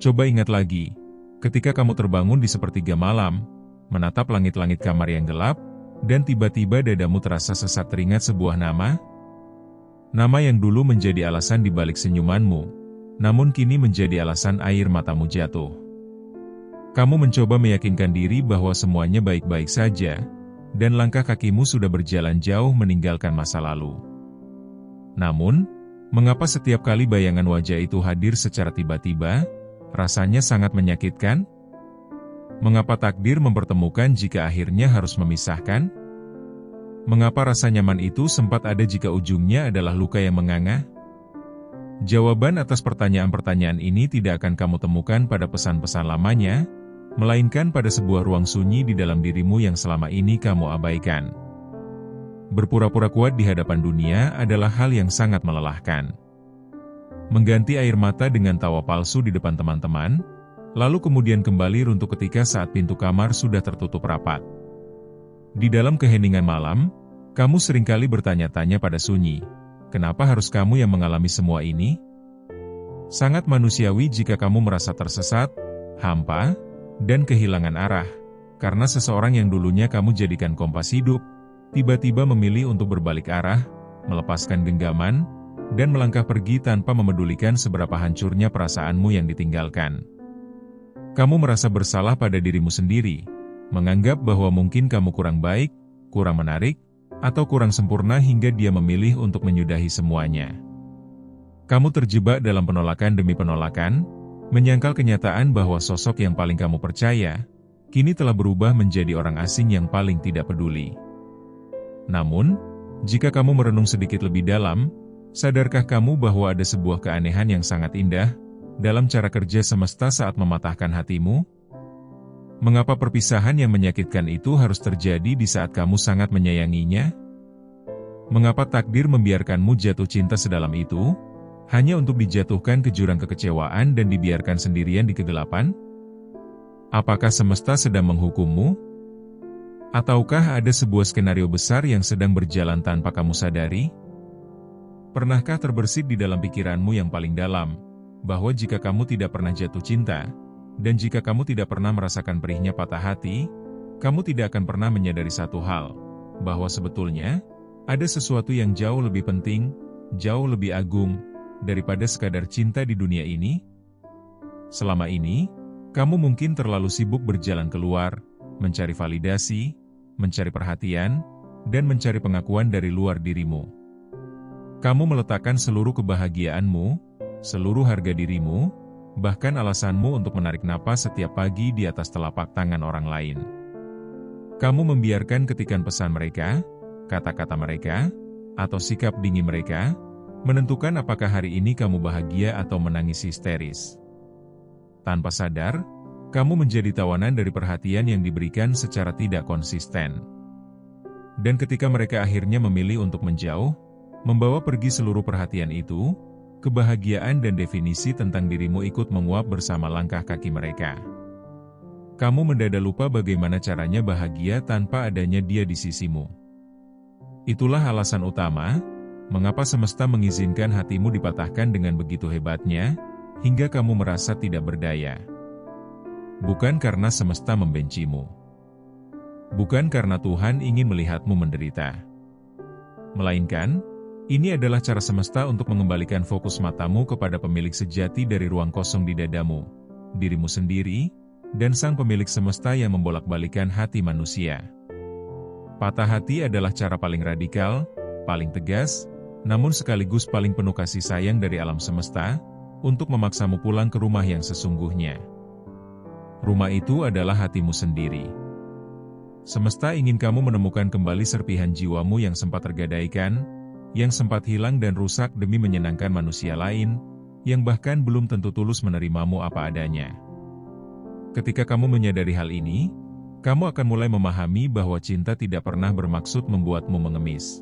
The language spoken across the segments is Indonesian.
Coba ingat lagi, ketika kamu terbangun di sepertiga malam, menatap langit-langit kamar yang gelap, dan tiba-tiba dadamu terasa sesak teringat sebuah nama. Nama yang dulu menjadi alasan di balik senyumanmu, namun kini menjadi alasan air matamu jatuh. Kamu mencoba meyakinkan diri bahwa semuanya baik-baik saja, dan langkah kakimu sudah berjalan jauh meninggalkan masa lalu. Namun, mengapa setiap kali bayangan wajah itu hadir secara tiba-tiba, rasanya sangat menyakitkan? Mengapa takdir mempertemukan jika akhirnya harus memisahkan? Mengapa rasa nyaman itu sempat ada jika ujungnya adalah luka yang menganga? Jawaban atas pertanyaan-pertanyaan ini tidak akan kamu temukan pada pesan-pesan lamanya, melainkan pada sebuah ruang sunyi di dalam dirimu yang selama ini kamu abaikan. Berpura-pura kuat di hadapan dunia adalah hal yang sangat melelahkan. Mengganti air mata dengan tawa palsu di depan teman-teman, lalu kemudian kembali runtuh ketika saat pintu kamar sudah tertutup rapat. Di dalam keheningan malam, kamu seringkali bertanya-tanya pada sunyi, kenapa harus kamu yang mengalami semua ini? Sangat manusiawi jika kamu merasa tersesat, hampa, dan kehilangan arah, karena seseorang yang dulunya kamu jadikan kompas hidup, tiba-tiba memilih untuk berbalik arah, melepaskan genggaman, dan melangkah pergi tanpa memedulikan seberapa hancurnya perasaanmu yang ditinggalkan. Kamu merasa bersalah pada dirimu sendiri, menganggap bahwa mungkin kamu kurang baik, kurang menarik, atau kurang sempurna hingga dia memilih untuk menyudahi semuanya. Kamu terjebak dalam penolakan demi penolakan, menyangkal kenyataan bahwa sosok yang paling kamu percaya, kini telah berubah menjadi orang asing yang paling tidak peduli. Namun, jika kamu merenung sedikit lebih dalam, sadarkah kamu bahwa ada sebuah keanehan yang sangat indah dalam cara kerja semesta saat mematahkan hatimu? Mengapa perpisahan yang menyakitkan itu harus terjadi di saat kamu sangat menyayanginya? Mengapa takdir membiarkanmu jatuh cinta sedalam itu, hanya untuk dijatuhkan ke jurang kekecewaan dan dibiarkan sendirian di kegelapan? Apakah semesta sedang menghukummu? Ataukah ada sebuah skenario besar yang sedang berjalan tanpa kamu sadari? Pernahkah terbersit di dalam pikiranmu yang paling dalam, bahwa jika kamu tidak pernah jatuh cinta, dan jika kamu tidak pernah merasakan perihnya patah hati, kamu tidak akan pernah menyadari satu hal, bahwa sebetulnya, ada sesuatu yang jauh lebih penting, jauh lebih agung, daripada sekadar cinta di dunia ini? Selama ini, kamu mungkin terlalu sibuk berjalan keluar, mencari validasi, mencari perhatian, dan mencari pengakuan dari luar dirimu. Kamu meletakkan seluruh kebahagiaanmu, seluruh harga dirimu, bahkan alasanmu untuk menarik napas setiap pagi di atas telapak tangan orang lain. Kamu membiarkan ketikan pesan mereka, kata-kata mereka, atau sikap dingin mereka, menentukan apakah hari ini kamu bahagia atau menangis histeris. Tanpa sadar, kamu menjadi tawanan dari perhatian yang diberikan secara tidak konsisten. Dan ketika mereka akhirnya memilih untuk menjauh, membawa pergi seluruh perhatian itu, kebahagiaan dan definisi tentang dirimu ikut menguap bersama langkah kaki mereka. Kamu mendadak lupa bagaimana caranya bahagia tanpa adanya dia di sisimu. Itulah alasan utama, mengapa semesta mengizinkan hatimu dipatahkan dengan begitu hebatnya, hingga kamu merasa tidak berdaya. Bukan karena semesta membencimu. Bukan karena Tuhan ingin melihatmu menderita. Melainkan, ini adalah cara semesta untuk mengembalikan fokus matamu kepada pemilik sejati dari ruang kosong di dadamu, dirimu sendiri, dan sang pemilik semesta yang membolak-balikan hati manusia. Patah hati adalah cara paling radikal, paling tegas, namun sekaligus paling penuh kasih sayang dari alam semesta, untuk memaksamu pulang ke rumah yang sesungguhnya. Rumah itu adalah hatimu sendiri. Semesta ingin kamu menemukan kembali serpihan jiwamu yang sempat tergadaikan, yang sempat hilang dan rusak demi menyenangkan manusia lain, yang bahkan belum tentu tulus menerimamu apa adanya. Ketika kamu menyadari hal ini, kamu akan mulai memahami bahwa cinta tidak pernah bermaksud membuatmu mengemis.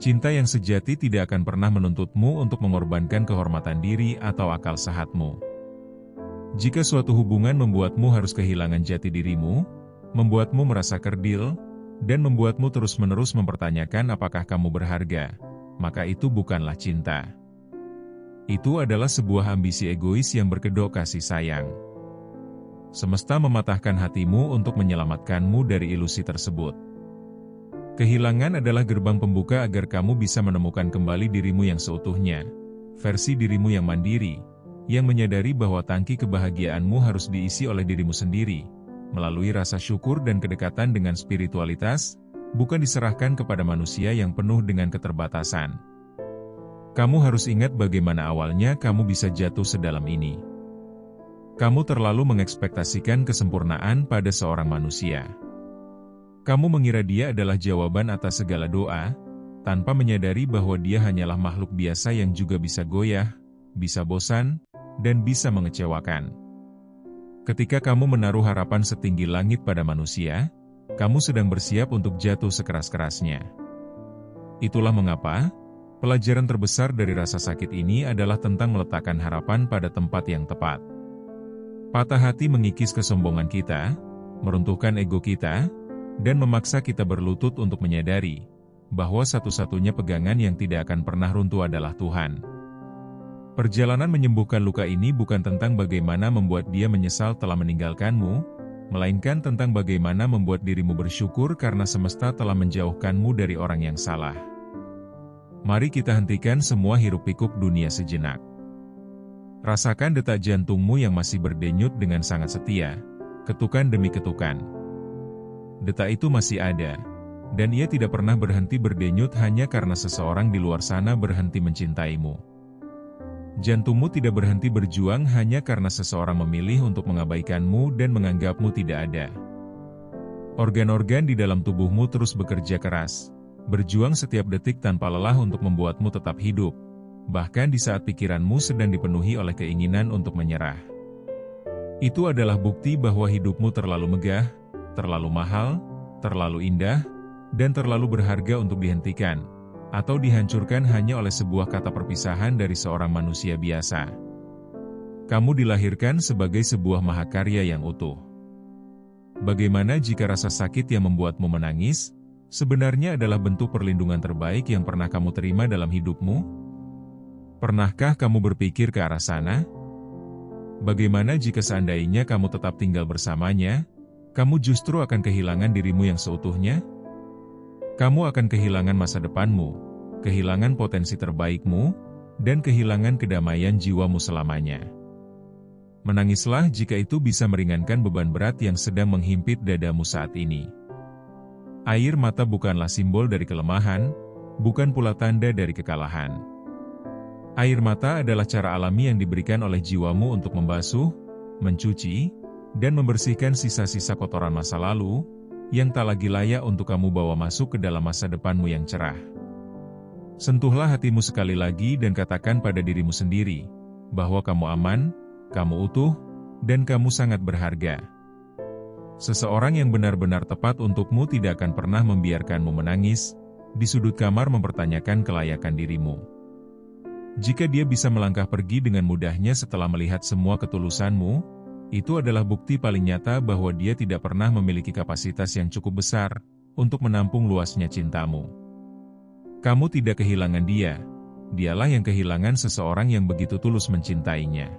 Cinta yang sejati tidak akan pernah menuntutmu untuk mengorbankan kehormatan diri atau akal sehatmu. Jika suatu hubungan membuatmu harus kehilangan jati dirimu, membuatmu merasa kerdil, dan membuatmu terus-menerus mempertanyakan apakah kamu berharga, maka itu bukanlah cinta. Itu adalah sebuah ambisi egois yang berkedok kasih sayang. Semesta mematahkan hatimu untuk menyelamatkanmu dari ilusi tersebut. Kehilangan adalah gerbang pembuka agar kamu bisa menemukan kembali dirimu yang seutuhnya, versi dirimu yang mandiri, yang menyadari bahwa tangki kebahagiaanmu harus diisi oleh dirimu sendiri, melalui rasa syukur dan kedekatan dengan spiritualitas, bukan diserahkan kepada manusia yang penuh dengan keterbatasan. Kamu harus ingat bagaimana awalnya kamu bisa jatuh sedalam ini. Kamu terlalu mengekspektasikan kesempurnaan pada seorang manusia. Kamu mengira dia adalah jawaban atas segala doa, tanpa menyadari bahwa dia hanyalah makhluk biasa yang juga bisa goyah, bisa bosan, dan bisa mengecewakan. Ketika kamu menaruh harapan setinggi langit pada manusia, kamu sedang bersiap untuk jatuh sekeras-kerasnya. Itulah mengapa pelajaran terbesar dari rasa sakit ini adalah tentang meletakkan harapan pada tempat yang tepat. Patah hati mengikis kesombongan kita, meruntuhkan ego kita, dan memaksa kita berlutut untuk menyadari bahwa satu-satunya pegangan yang tidak akan pernah runtuh adalah Tuhan. Perjalanan menyembuhkan luka ini bukan tentang bagaimana membuat dia menyesal telah meninggalkanmu, melainkan tentang bagaimana membuat dirimu bersyukur karena semesta telah menjauhkanmu dari orang yang salah. Mari kita hentikan semua hiruk-pikuk dunia sejenak. Rasakan detak jantungmu yang masih berdenyut dengan sangat setia, ketukan demi ketukan. Detak itu masih ada, dan ia tidak pernah berhenti berdenyut hanya karena seseorang di luar sana berhenti mencintaimu. Jantungmu tidak berhenti berjuang hanya karena seseorang memilih untuk mengabaikanmu dan menganggapmu tidak ada. Organ-organ di dalam tubuhmu terus bekerja keras, berjuang setiap detik tanpa lelah untuk membuatmu tetap hidup, bahkan di saat pikiranmu sedang dipenuhi oleh keinginan untuk menyerah. Itu adalah bukti bahwa hidupmu terlalu megah, terlalu mahal, terlalu indah, dan terlalu berharga untuk dihentikan, atau dihancurkan hanya oleh sebuah kata perpisahan dari seorang manusia biasa. Kamu dilahirkan sebagai sebuah mahakarya yang utuh. Bagaimana jika rasa sakit yang membuatmu menangis sebenarnya adalah bentuk perlindungan terbaik yang pernah kamu terima dalam hidupmu? Pernahkah kamu berpikir ke arah sana? Bagaimana jika seandainya kamu tetap tinggal bersamanya, kamu justru akan kehilangan dirimu yang seutuhnya? Kamu akan kehilangan masa depanmu, kehilangan potensi terbaikmu, dan kehilangan kedamaian jiwamu selamanya. Menangislah jika itu bisa meringankan beban berat yang sedang menghimpit dadamu saat ini. Air mata bukanlah simbol dari kelemahan, bukan pula tanda dari kekalahan. Air mata adalah cara alami yang diberikan oleh jiwamu untuk membasuh, mencuci, dan membersihkan sisa-sisa kotoran masa lalu, yang tak lagi layak untuk kamu bawa masuk ke dalam masa depanmu yang cerah. Sentuhlah hatimu sekali lagi dan katakan pada dirimu sendiri, bahwa kamu aman, kamu utuh, dan kamu sangat berharga. Seseorang yang benar-benar tepat untukmu tidak akan pernah membiarkanmu menangis, di sudut kamar mempertanyakan kelayakan dirimu. Jika dia bisa melangkah pergi dengan mudahnya setelah melihat semua ketulusanmu, itu adalah bukti paling nyata bahwa dia tidak pernah memiliki kapasitas yang cukup besar untuk menampung luasnya cintamu. Kamu tidak kehilangan dia, dialah yang kehilangan seseorang yang begitu tulus mencintainya.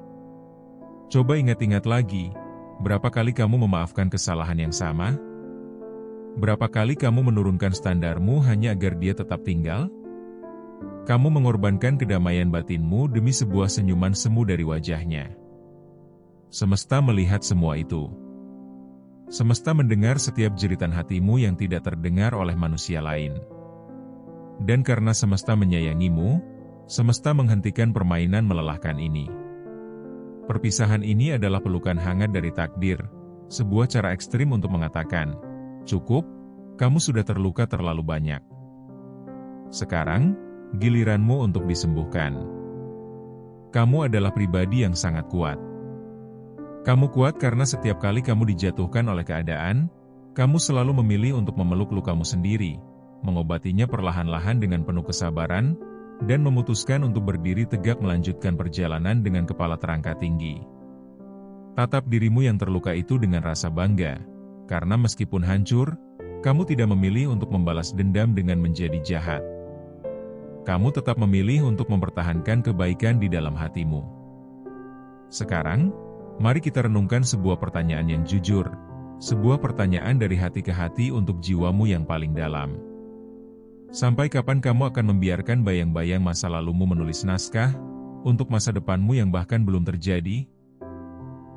Coba ingat-ingat lagi, berapa kali kamu memaafkan kesalahan yang sama? Berapa kali kamu menurunkan standarmu hanya agar dia tetap tinggal? Kamu mengorbankan kedamaian batinmu demi sebuah senyuman semu dari wajahnya. Semesta melihat semua itu. Semesta mendengar setiap jeritan hatimu yang tidak terdengar oleh manusia lain. Dan karena semesta menyayangimu, semesta menghentikan permainan melelahkan ini. Perpisahan ini adalah pelukan hangat dari takdir, sebuah cara ekstrim untuk mengatakan, cukup, kamu sudah terluka terlalu banyak. Sekarang, giliranmu untuk disembuhkan. Kamu adalah pribadi yang sangat kuat. Kamu kuat karena setiap kali kamu dijatuhkan oleh keadaan, kamu selalu memilih untuk memeluk lukamu sendiri, mengobatinya perlahan-lahan dengan penuh kesabaran, dan memutuskan untuk berdiri tegak melanjutkan perjalanan dengan kepala terangkat tinggi. Tatap dirimu yang terluka itu dengan rasa bangga, karena meskipun hancur, kamu tidak memilih untuk membalas dendam dengan menjadi jahat. kamu tetap memilih untuk mempertahankan kebaikan di dalam hatimu. Sekarang, mari kita renungkan sebuah pertanyaan yang jujur, sebuah pertanyaan dari hati ke hati untuk jiwamu yang paling dalam. Sampai kapan kamu akan membiarkan bayang-bayang masa lalumu menulis naskah untuk masa depanmu yang bahkan belum terjadi?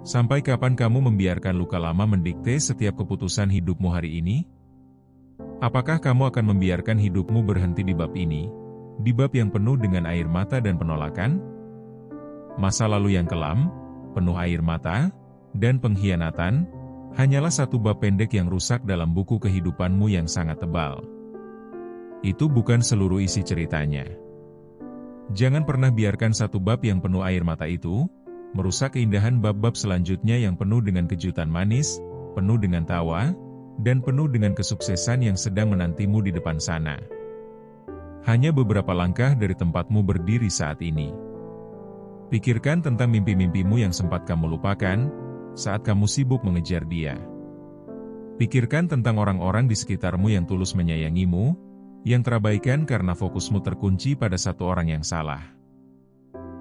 Sampai kapan kamu membiarkan luka lama mendikte setiap keputusan hidupmu hari ini? Apakah kamu akan membiarkan hidupmu berhenti di bab ini, di bab yang penuh dengan air mata dan penolakan? Masa lalu yang kelam, penuh air mata, dan pengkhianatan, hanyalah satu bab pendek yang rusak dalam buku kehidupanmu yang sangat tebal. Itu bukan seluruh isi ceritanya. Jangan pernah biarkan satu bab yang penuh air mata itu merusak keindahan bab-bab selanjutnya yang penuh dengan kejutan manis, penuh dengan tawa, dan penuh dengan kesuksesan yang sedang menantimu di depan sana. Hanya beberapa langkah dari tempatmu berdiri saat ini. Pikirkan tentang mimpi-mimpimu yang sempat kamu lupakan saat kamu sibuk mengejar dia. Pikirkan tentang orang-orang di sekitarmu yang tulus menyayangimu, yang terabaikan karena fokusmu terkunci pada satu orang yang salah.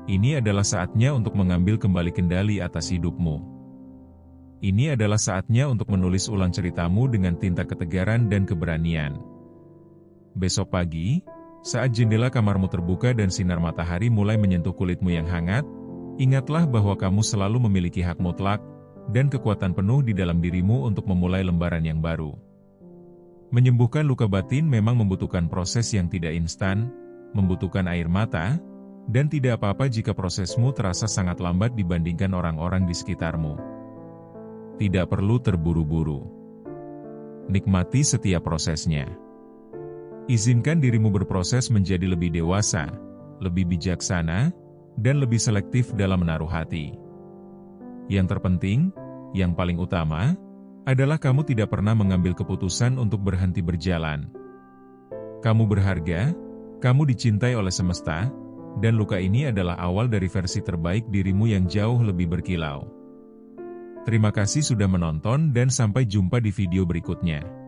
Ini adalah saatnya untuk mengambil kembali kendali atas hidupmu. Ini adalah saatnya untuk menulis ulang ceritamu dengan tinta ketegaran dan keberanian. Besok pagi, saat jendela kamarmu terbuka dan sinar matahari mulai menyentuh kulitmu yang hangat, ingatlah bahwa kamu selalu memiliki hak mutlak dan kekuatan penuh di dalam dirimu untuk memulai lembaran yang baru. Menyembuhkan luka batin memang membutuhkan proses yang tidak instan, membutuhkan air mata, dan tidak apa-apa jika prosesmu terasa sangat lambat dibandingkan orang-orang di sekitarmu. Tidak perlu terburu-buru. Nikmati setiap prosesnya. Izinkan dirimu berproses menjadi lebih dewasa, lebih bijaksana, dan lebih selektif dalam menaruh hati. Yang terpenting, yang paling utama, adalah kamu tidak pernah mengambil keputusan untuk berhenti berjalan. Kamu berharga, kamu dicintai oleh semesta, dan luka ini adalah awal dari versi terbaik dirimu yang jauh lebih berkilau. Terima kasih sudah menonton dan sampai jumpa di video berikutnya.